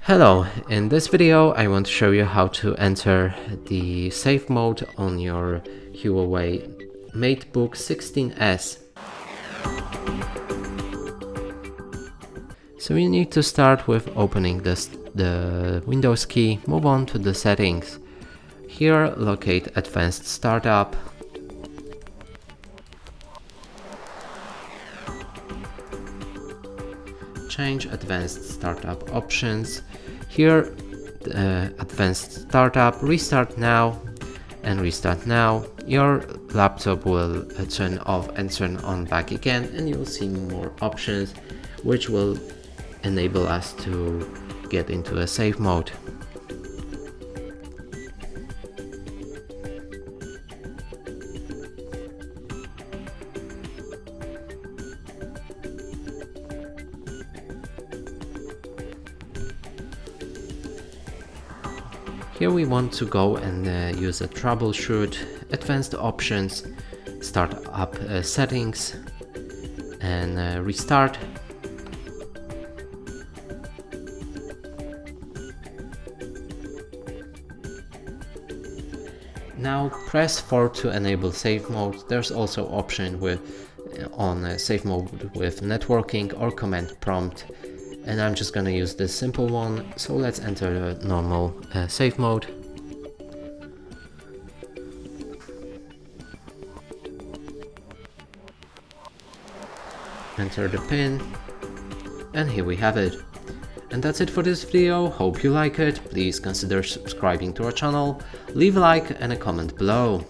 Hello, in this video I want to show you how to enter the safe mode on your HUAWEI MateBook 16s. So you need to start with opening the Windows key, move on to the settings. Here locate Advanced Startup. Change Advanced Startup options. Here, Advanced Startup, Restart Now and Restart Now. Your laptop will turn off and turn on back again, and you'll see more options which will enable us to get into a safe mode. Here we want to go and use a troubleshoot, advanced options, start up settings and restart. Now press 4 to enable safe mode. There's also option on safe mode with networking or command prompt. And I'm just gonna use this simple one, so let's enter the normal safe mode. Enter the pin, and here we have it. And that's it for this video. Hope you like it. Please consider subscribing to our channel, leave a like and a comment below.